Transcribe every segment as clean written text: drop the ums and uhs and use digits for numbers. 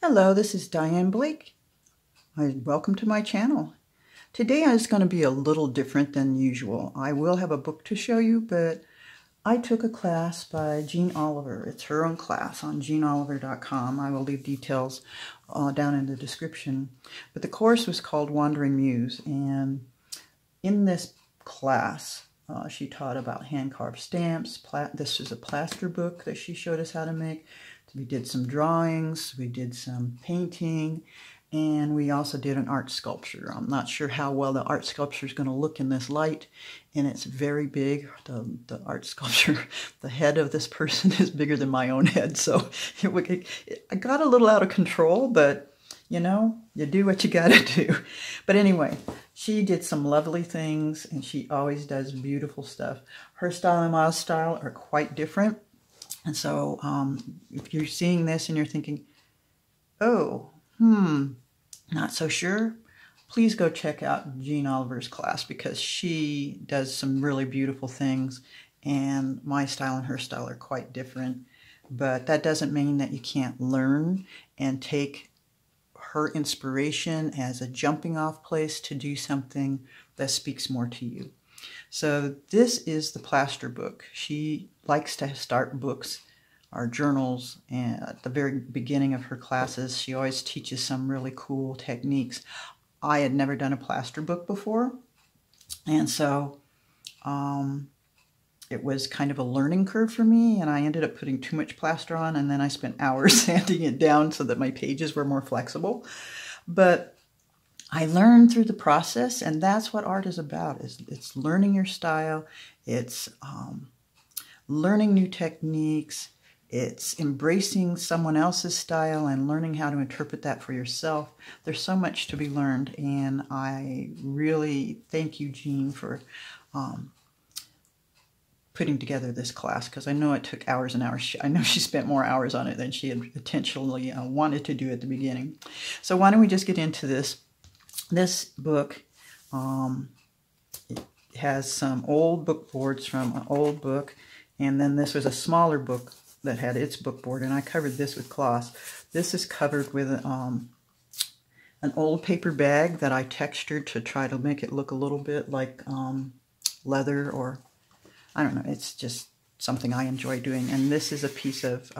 Hello, this is Diane Blake. Welcome to my channel. Today is going to be a little different than usual. I will have a book to show you, but I took a class by Jeanne Oliver. It's her own class on jeanneoliver.com. I will leave details down in the description. But the course was called Wandering Muse, and in this class, she taught about hand-carved stamps. This is a plaster book that she showed us how to make. We did some drawings, we did some painting, and we also did an art sculpture. I'm not sure how well the art sculpture is going to look in this light, and it's very big. The art sculpture, the head of this person is bigger than my own head, so I got a little out of control, but you know, you do what you gotta do. But anyway, she did some lovely things, and she always does beautiful stuff. Her style and my style are quite different. And so if you're seeing this and you're thinking, oh, not so sure, please go check out Jeanne Oliver's class, because she does some really beautiful things, and my style and her style are quite different. But that doesn't mean that you can't learn and take her inspiration as a jumping off place to do something that speaks more to you. So this is the plaster book. She likes to start books or journals, and at the very beginning of her classes, she always teaches some really cool techniques. I had never done a plaster book before, and so it was kind of a learning curve for me, and I ended up putting too much plaster on, and then I spent hours sanding it down so that my pages were more flexible. But I learned through the process, and that's what art is about. It's learning your style, it's learning new techniques, it's embracing someone else's style and learning how to interpret that for yourself. There's so much to be learned, and I really thank you, Jeanne, for putting together this class, because I know it took hours and hours. I know she spent more hours on it than she had intentionally wanted to do at the beginning. So why don't we just get into this. This book it has some old book boards from an old book, and then this was a smaller book that had its book board, and I covered this with cloth. This is covered with an old paper bag that I textured to try to make it look a little bit like leather, or I don't know, it's just something I enjoy doing. And this is a piece of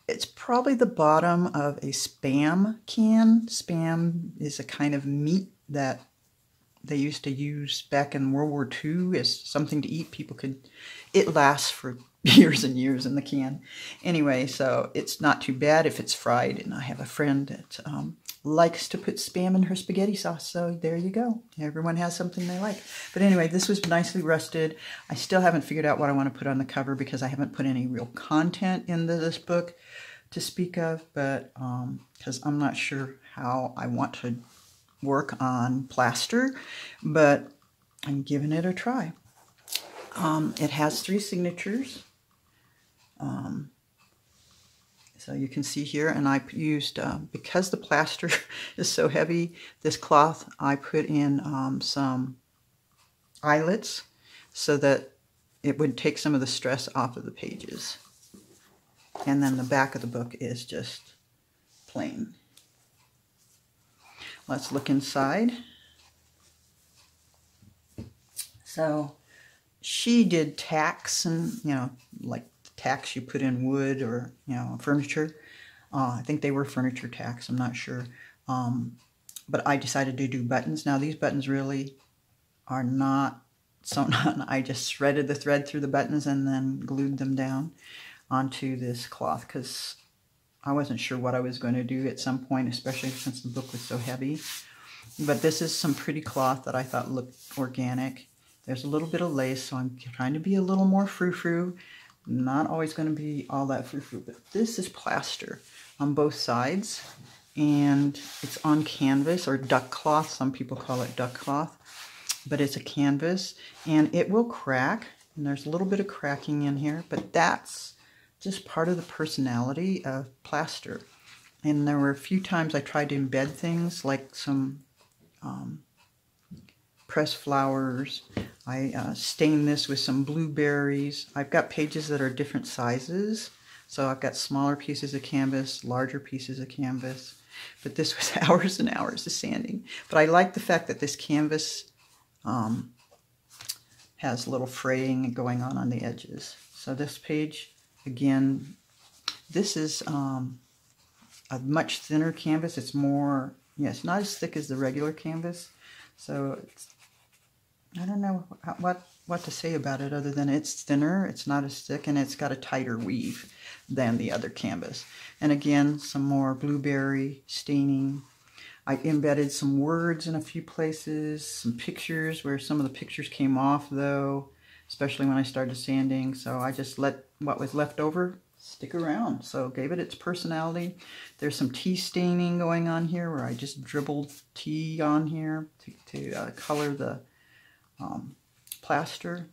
it's probably the bottom of a Spam can. Spam is a kind of meat that they used to use back in World War II as something to eat. It lasts for years and years in the can. Anyway, so it's not too bad if it's fried. And I have a friend that likes to put Spam in her spaghetti sauce. So there you go. Everyone has something they like. But anyway, this was nicely rusted. I still haven't figured out what I want to put on the cover, because I haven't put any real content into this book to speak of, but because I'm not sure how I want to work on plaster, but I'm giving it a try. It has 3 signatures. So you can see here, and I used, because the plaster is so heavy, this cloth, I put in some eyelets so that it would take some of the stress off of the pages. And then the back of the book is just plain. Let's look inside. So she did tacks, and like tacks you put in wood or furniture. I think they were furniture tacks, I'm not sure. But I decided to do buttons. Now these buttons really are not sewn on. I just threaded the thread through the buttons and then glued them down onto this cloth, because I wasn't sure what I was going to do at some point, especially since the book was so heavy. But this is some pretty cloth that I thought looked organic. There's a little bit of lace, so I'm trying to be a little more frou-frou. Not always going to be all that frou-frou, but this is plaster on both sides, and it's on canvas, or duck cloth. Some people call it duck cloth, but it's a canvas, and it will crack, and there's a little bit of cracking in here, but that's just part of the personality of plaster. And there were a few times I tried to embed things, like some pressed flowers. I stained this with some blueberries. I've got pages that are different sizes, So I've got smaller pieces of canvas, larger pieces of canvas. But this was hours and hours of sanding. But I like the fact that this canvas has a little fraying going on the edges. So this page, again, this is a much thinner canvas. It's more, yeah, it's not as thick as the regular canvas. So it's, I don't know what to say about it other than it's thinner, it's not as thick, and it's got a tighter weave than the other canvas. And again, some more blueberry staining. I embedded some words in a few places, some pictures where some of the pictures came off though, especially when I started sanding. So I just let what was left over stick around. So gave it its personality. There's some tea staining going on here where I just dribbled tea on here to color the plaster.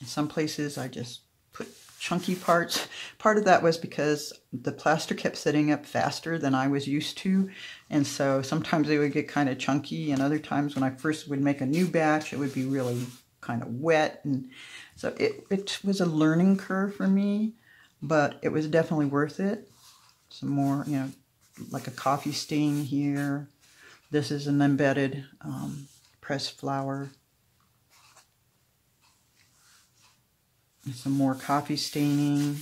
In some places I just put chunky parts. Part of that was because the plaster kept setting up faster than I was used to, and so sometimes they would get kind of chunky, and other times when I first would make a new batch it would be really kind of wet, and so it was a learning curve for me, but it was definitely worth it. Some more, you know, like a coffee stain here. This is an embedded pressed flower. And some more coffee staining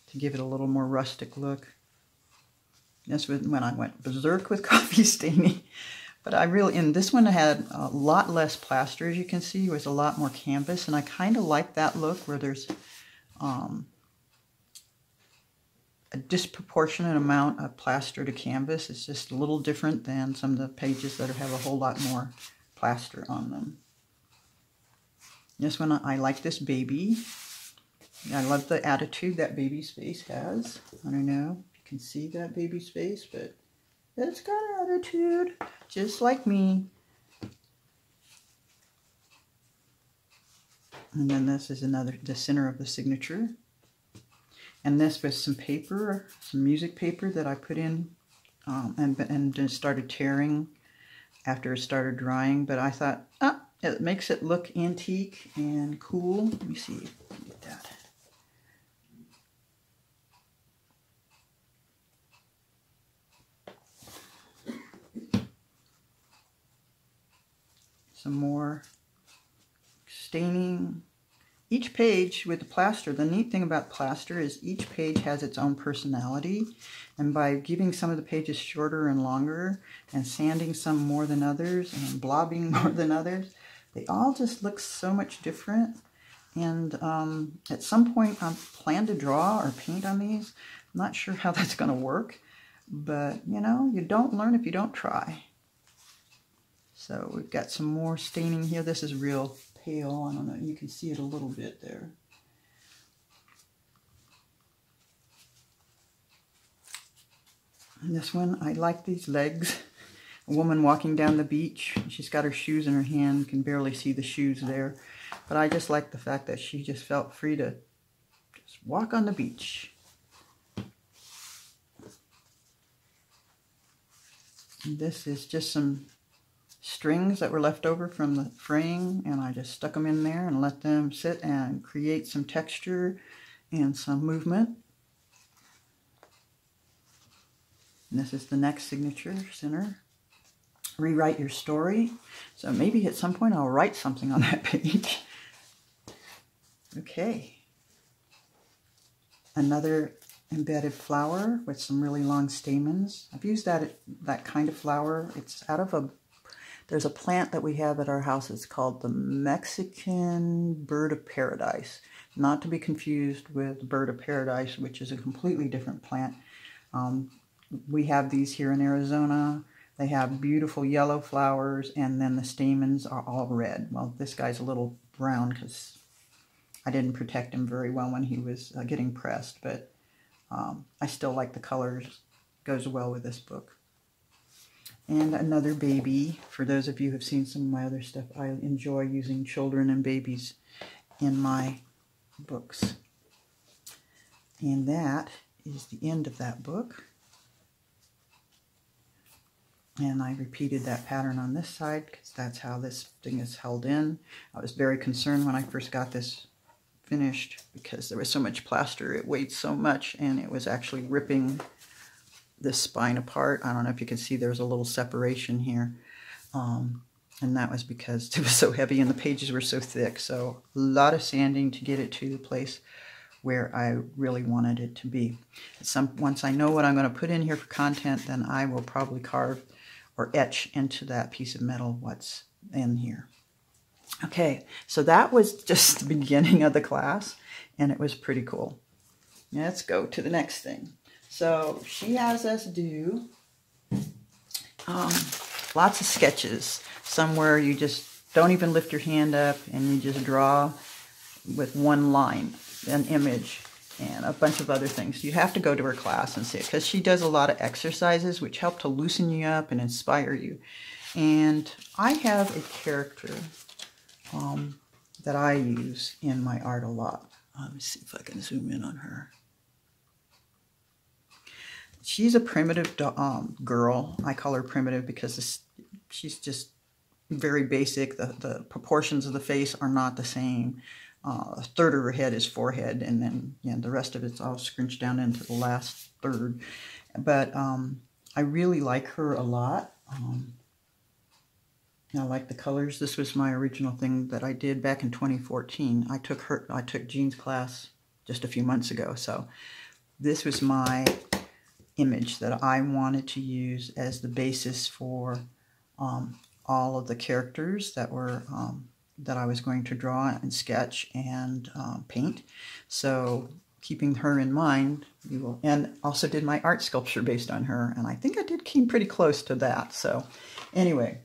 to give it a little more rustic look. This was when I went berserk with coffee staining. But I really, in this one I had a lot less plaster, as you can see. It was a lot more canvas, and I kind of like that look where there's a disproportionate amount of plaster to canvas. It's just a little different than some of the pages that have a whole lot more plaster on them. This one, I like this baby. I love the attitude that baby's face has. I don't know if you can see that baby's face, but it's got an attitude, just like me. And then this is the center of the signature. And this was some paper, some music paper that I put in and then started tearing after it started drying. But I thought, it makes it look antique and cool. Let me see if I can get that. Some more staining. Each page with the plaster, the neat thing about plaster is each page has its own personality. And by giving some of the pages shorter and longer and sanding some more than others and blobbing more than others, they all just look so much different. And at some point I plan to draw or paint on these. I'm not sure how that's going to work, but you know, you don't learn if you don't try. So we've got some more staining here. This is real pale. I don't know, you can see it a little bit there. And this one, I like these legs. A woman walking down the beach. She's got her shoes in her hand. You can barely see the shoes there. But I just like the fact that she just felt free to just walk on the beach. And this is just some strings that were left over from the fraying, and I just stuck them in there and let them sit and create some texture and some movement. And this is the next signature, center. Rewrite your story. So maybe at some point I'll write something on that page. Okay. Another embedded flower with some really long stamens. I've used that kind of flower. It's out of there's a plant that we have at our house. It's called the Mexican bird of paradise. Not to be confused with bird of paradise, which is a completely different plant. We have these here in Arizona. They have beautiful yellow flowers, and then the stamens are all red. Well, this guy's a little brown because I didn't protect him very well when he was getting pressed, but I still like the colors. Goes well with this book. And another baby. For those of you who have seen some of my other stuff, I enjoy using children and babies in my books. And that is the end of that book. And I repeated that pattern on this side because that's how this thing is held in. I was very concerned when I first got this finished because there was so much plaster. It weighed so much, and it was actually ripping this spine apart. I don't know if you can see there's a little separation here. And that was because it was so heavy and the pages were so thick. So a lot of sanding to get it to the place where I really wanted it to be. Once I know what I'm going to put in here for content, then I will probably carve or etch into that piece of metal what's in here. Okay, so that was just the beginning of the class, and it was pretty cool. Let's go to the next thing. So she has us do lots of sketches. Somewhere you just don't even lift your hand up and you just draw with one line, an image, and a bunch of other things. You have to go to her class and see it because she does a lot of exercises which help to loosen you up and inspire you. And I have a character that I use in my art a lot. Let me see if I can zoom in on her. She's a primitive girl. I call her primitive because she's just very basic. The proportions of the face are not the same. A third of her head is forehead, and then the rest of it's all scrunched down into the last third. But I really like her a lot. I like the colors. This was my original thing that I did back in 2014. I took Jeanne's class just a few months ago. So this was my image that I wanted to use as the basis for all of the characters that were that I was going to draw and sketch and paint. So keeping her in mind, and also did my art sculpture based on her, and I think I came pretty close to that. So anyway,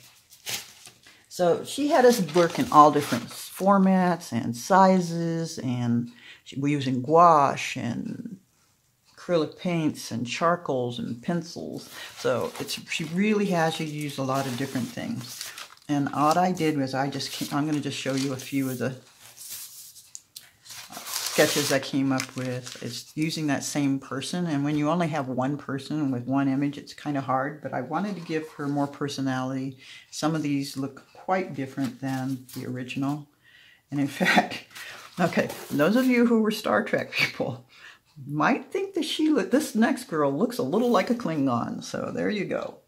so she had us work in all different formats and sizes, and we're using gouache and acrylic paints and charcoals and pencils. So she really has you use a lot of different things. And what I did was I'm going to just show you a few of the sketches I came up with. It's using that same person, and when you only have one person with one image, it's kind of hard, but I wanted to give her more personality. Some of these look quite different than the original. And in fact, okay, those of you who were Star Trek people might think that this next girl looks a little like a Klingon. So there you go.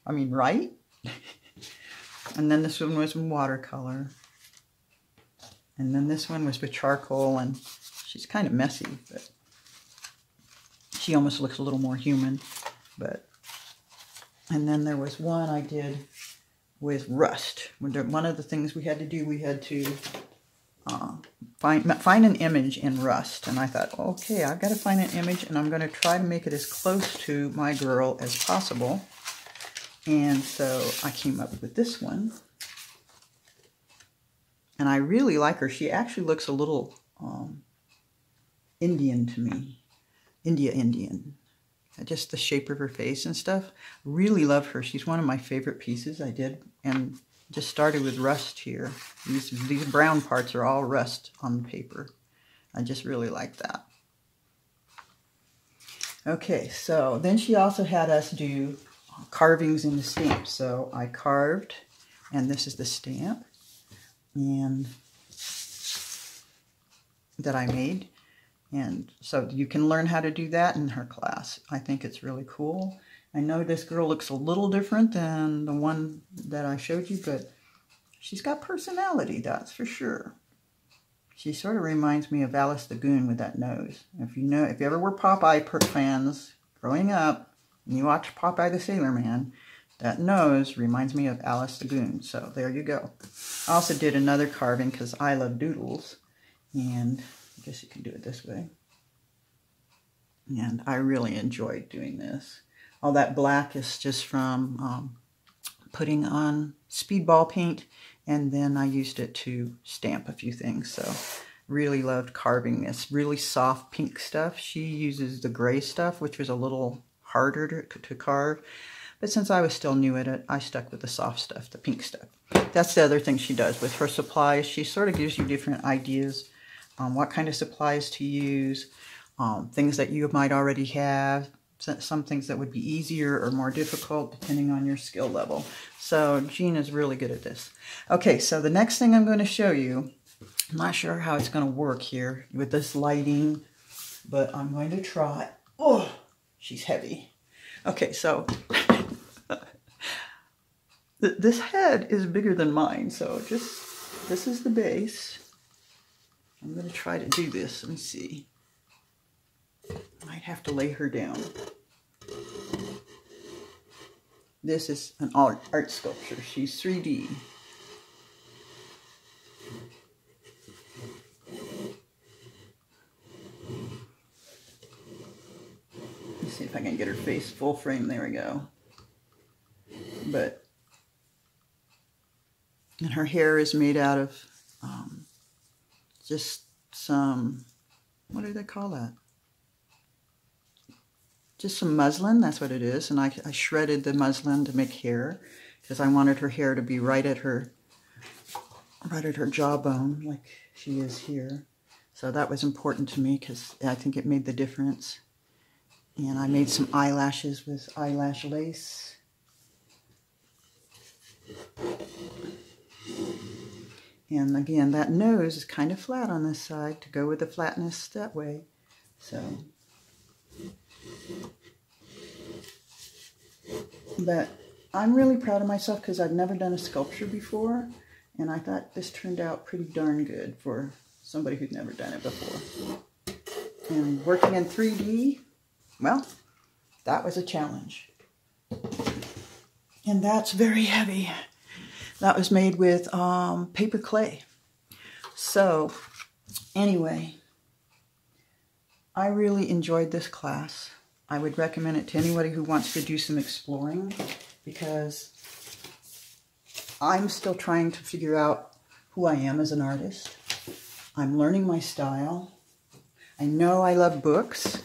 I mean, right? And then this one was in watercolor. And then this one was with charcoal, and she's kind of messy, but she almost looks a little more human. And then there was one I did with rust. One of the things we had to do, we had to find an image in rust. And I thought, okay, I've got to find an image, and I'm going to try to make it as close to my girl as possible. And so I came up with this one. And I really like her. She actually looks a little Indian to me. Indian. Just the shape of her face and stuff. Really love her. She's one of my favorite pieces I did. And just started with rust here. These brown parts are all rust on the paper. I just really like that. Okay, so then she also had us do carvings in the stamp. So I carved, and this is the stamp, and that I made. And so you can learn how to do that in her class. I think it's really cool. I know this girl looks a little different than the one that I showed you, but she's got personality, that's for sure. She sort of reminds me of Alice the Goon with that nose. If you ever were Popeye fans growing up, and you watch Popeye the Sailor Man, that nose reminds me of Alice the Goon. So there you go. I also did another carving because I love doodles. And I guess you can do it this way. And I really enjoyed doing this. All that black is just from putting on speedball paint. And then I used it to stamp a few things. So really loved carving this really soft pink stuff. She uses the gray stuff, which was a little harder to carve. But since I was still new at it, I stuck with the soft stuff, the pink stuff. That's the other thing she does with her supplies. She sort of gives you different ideas on what kind of supplies to use, things that you might already have, some things that would be easier or more difficult depending on your skill level. So Jeanne is really good at this. Okay, so the next thing I'm going to show you, I'm not sure how it's going to work here with this lighting, but I'm going to try. Oh, she's heavy. Okay, so this head is bigger than mine, so this is the base. I'm going to try to do this. Let me see. I might have to lay her down. This is an art sculpture. She's 3D. Let's see if I can get her face full frame. There we go. And her hair is made out of just some, what do they call that? Just some muslin, that's what it is. And I shredded the muslin to make hair because I wanted her hair to be right at her jawbone like she is here. So that was important to me because I think it made the difference. And I made some eyelashes with eyelash lace. And again, that nose is kind of flat on this side to go with the flatness that way. So, but I'm really proud of myself because I've never done a sculpture before. And I thought this turned out pretty darn good for somebody who'd never done it before. And working in 3D, well, that was a challenge. And that's very heavy. That was made with paper clay. So, anyway, I really enjoyed this class. I would recommend it to anybody who wants to do some exploring because I'm still trying to figure out who I am as an artist. I'm learning my style. I know I love books.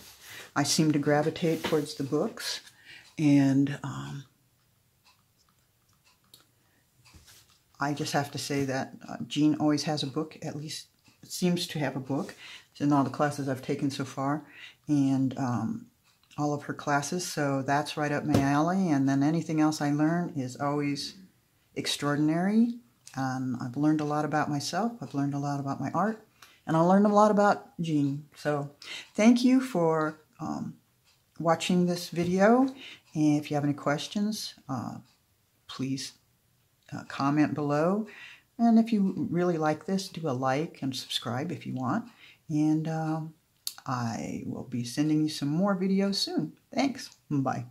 I seem to gravitate towards the books. And I just have to say that Jeanne always has a book, at least seems to have a book. It's in all the classes I've taken so far, and all of her classes, so that's right up my alley. And then anything else I learn is always extraordinary. I've learned a lot about myself, I've learned a lot about my art, and I learned a lot about Jeanne. So thank you for watching this video, and if you have any questions, please comment below. And if you really like this, do a like and subscribe if you want. And I will be sending you some more videos soon. Thanks. Bye.